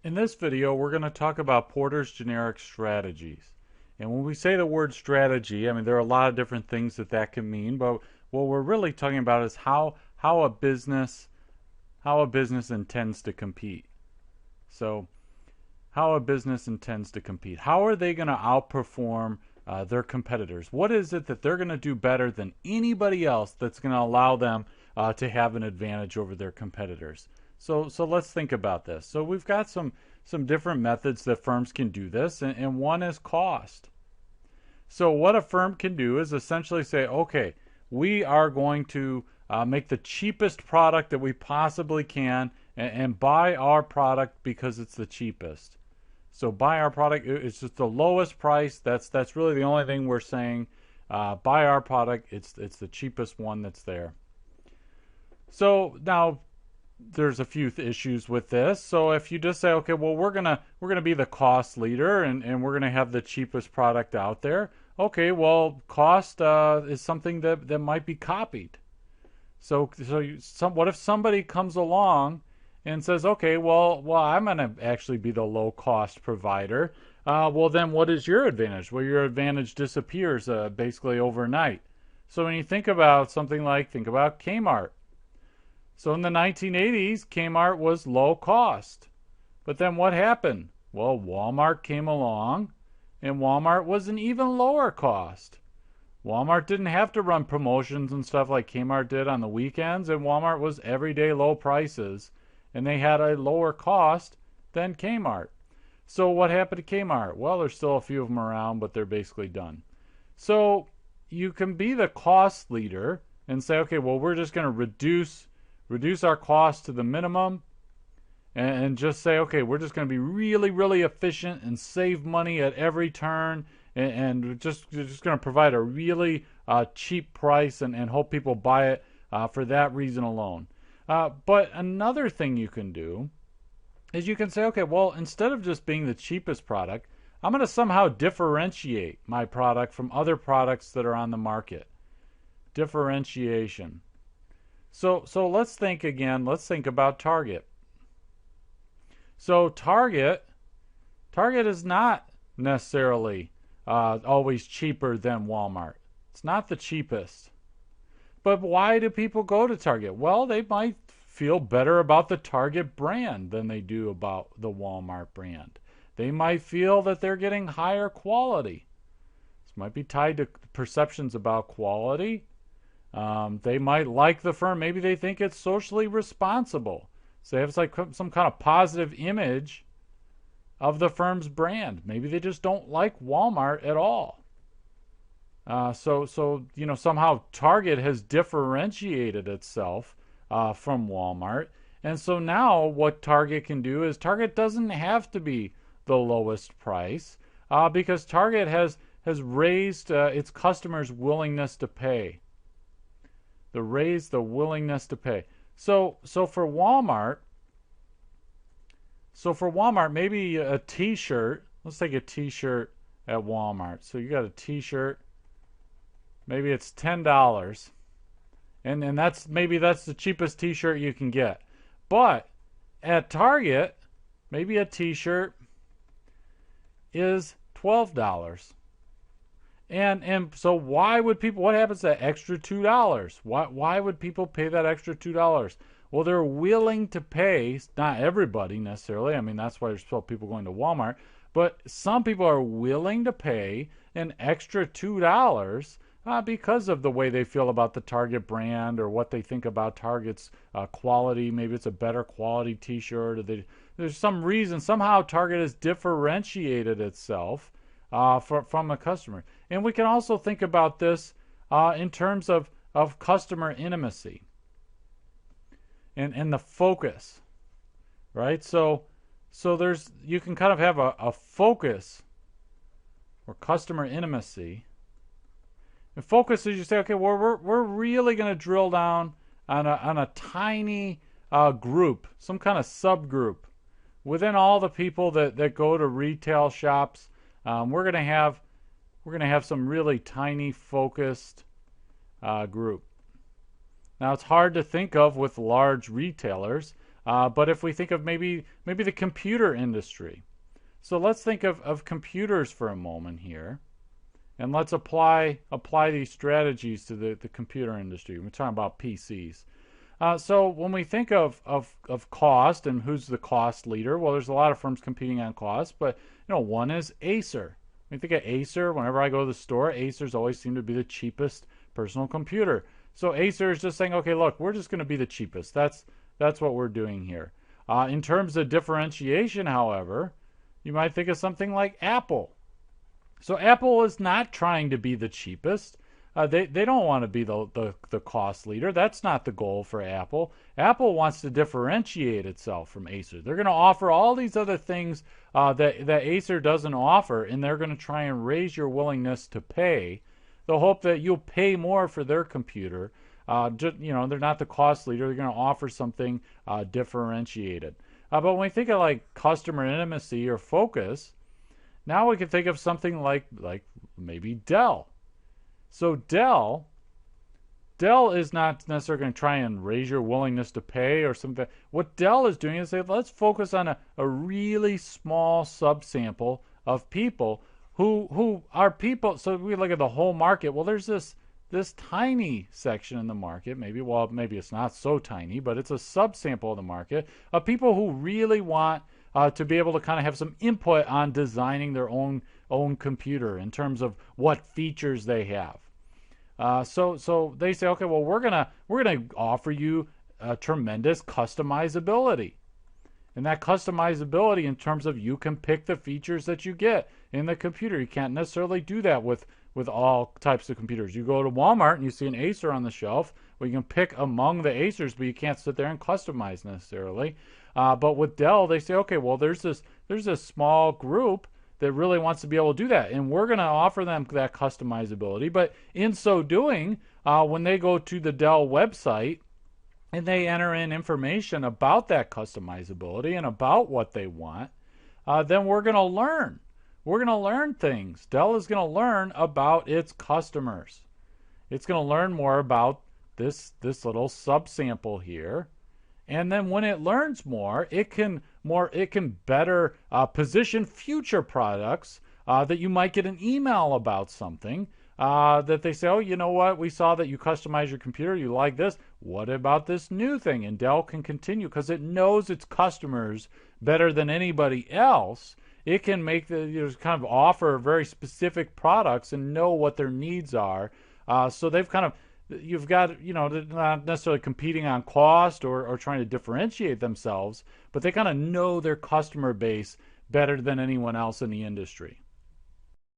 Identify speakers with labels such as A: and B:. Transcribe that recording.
A: In this video, we're going to talk about Porter's generic strategies. And when we say the word strategy, I mean, there are a lot of different things that can mean, but what we're really talking about is how a business intends to compete. So, how a business intends to compete. How are they going to outperform their competitors? What is it that they're going to do better than anybody else that's going to allow them to have an advantage over their competitors? So let's think about this. So we've got some different methods that firms can do this, and one is cost. So what a firm can do is essentially say, okay, we are going to make the cheapest product that we possibly can, and buy our product because it's the cheapest. So buy our product. It's just the lowest price. That's really the only thing we're saying. Buy our product. It's the cheapest one that's there. So now there's a few issues with this. So if you just say, okay, well we're gonna be the cost leader and we're gonna have the cheapest product out there. Okay, well cost is something that might be copied. What if somebody comes along and says, okay, well, I'm going to actually be the low cost provider. Well, then what is your advantage? Well, your advantage disappears basically overnight. So when you think about something like, think about Kmart. So in the 1980s, Kmart was low cost. But then what happened? Well, Walmart came along, and Walmart was an even lower cost. Walmart didn't have to run promotions and stuff like Kmart did on the weekends, and Walmart was everyday low prices, and they had a lower cost than Kmart. So what happened to Kmart? Well, there's still a few of them around, but they're basically done. So you can be the cost leader and say, okay, well, we're just going to reduce our cost to the minimum, and just say, okay, we're just going to be really, really efficient and save money at every turn, and we're just going to provide a really cheap price and hope people buy it for that reason alone. But another thing you can do is you can say, okay, well, instead of just being the cheapest product, I'm going to somehow differentiate my product from other products that are on the market. Differentiation. So let's think again. Let's think about Target. So Target is not necessarily always cheaper than Walmart. It's not the cheapest. But why do people go to Target? Well, they might feel better about the Target brand than they do about the Walmart brand. They might feel that they're getting higher quality. This might be tied to perceptions about quality. They might like the firm. Maybe they think it's socially responsible. So they have like some kind of positive image of the firm's brand. Maybe they just don't like Walmart at all. So somehow Target has differentiated itself from Walmart, and so now what Target can do is Target doesn't have to be the lowest price because Target has raised its customers' willingness to pay. Raise the willingness to pay. So for Walmart, maybe a T-shirt. Let's take a T-shirt at Walmart. So you got a T-shirt. Maybe it's $10, and that's the cheapest T-shirt you can get. But at Target, maybe a T-shirt is $12. And so why would people? What happens to that extra $2? Why would people pay that extra $2? Well, they're willing to pay. Not everybody necessarily. I mean, that's why there's still people going to Walmart. But some people are willing to pay an extra $2 because of the way they feel about the Target brand or what they think about Target's quality. Maybe it's a better quality T-shirt. Or there's some reason somehow Target has differentiated itself from a customer. And we can also think about this in terms of customer intimacy and the focus, right? So you can kind of have a focus or customer intimacy. And focus is you say, okay, well, we're really going to drill down on a tiny group, some kind of subgroup within all the people that go to retail shops. We're going to have some really tiny focused group. Now it's hard to think of with large retailers But if we think of maybe the computer industry, so let's think of computers for a moment here, and let's apply these strategies to the computer industry. We're talking about PCs. So when we think of cost and who's the cost leader, well, there's a lot of firms competing on cost, but one is Acer. When you think of Acer, whenever I go to the store, Acer's always seemed to be the cheapest personal computer. So Acer is just saying, okay, look, we're just going to be the cheapest. That's what we're doing here. In terms of differentiation, however, you might think of something like Apple. So Apple is not trying to be the cheapest. They don't want to be the cost leader. That's not the goal for Apple. Apple wants to differentiate itself from Acer. They're going to offer all these other things that Acer doesn't offer, and they're going to try and raise your willingness to pay. They'll hope that you'll pay more for their computer. They're not the cost leader. They're going to offer something differentiated. But when we think of like customer intimacy or focus, now we can think of something like maybe Dell. So Dell is not necessarily going to try and raise your willingness to pay or something. What Dell is doing is say, let's focus on a really small subsample of people who are people. So we look at the whole market. Well, there's this tiny section in the market, maybe it's not so tiny, but it's a subsample of the market of people who really want to be able to kind of have some input on designing their own computer in terms of what features they have. So they say, okay, well, we're gonna offer you tremendous customizability, and that customizability in terms of you can pick the features that you get in the computer. You can't necessarily do that with all types of computers. You go to Walmart and you see an Acer on the shelf, well, you can pick among the Acers, but you can't sit there and customize necessarily. But with Dell, they say, okay, well, there's this small group that really wants to be able to do that, and we're going to offer them that customizability. But in so doing, when they go to the Dell website and they enter in information about that customizability and about what they want, then we're going to learn. We're going to learn things. Dell is going to learn about its customers. It's going to learn more about this little subsample here. And then when it learns more, it can better position future products that you might get an email about something that they say, oh, you know what? We saw that you customize your computer. You like this. What about this new thing? And Dell can continue because it knows its customers better than anybody else. It can make kind of offer very specific products and know what their needs are. So they've kind of, you've got, they're not necessarily competing on cost or trying to differentiate themselves, but they kind of know their customer base better than anyone else in the industry.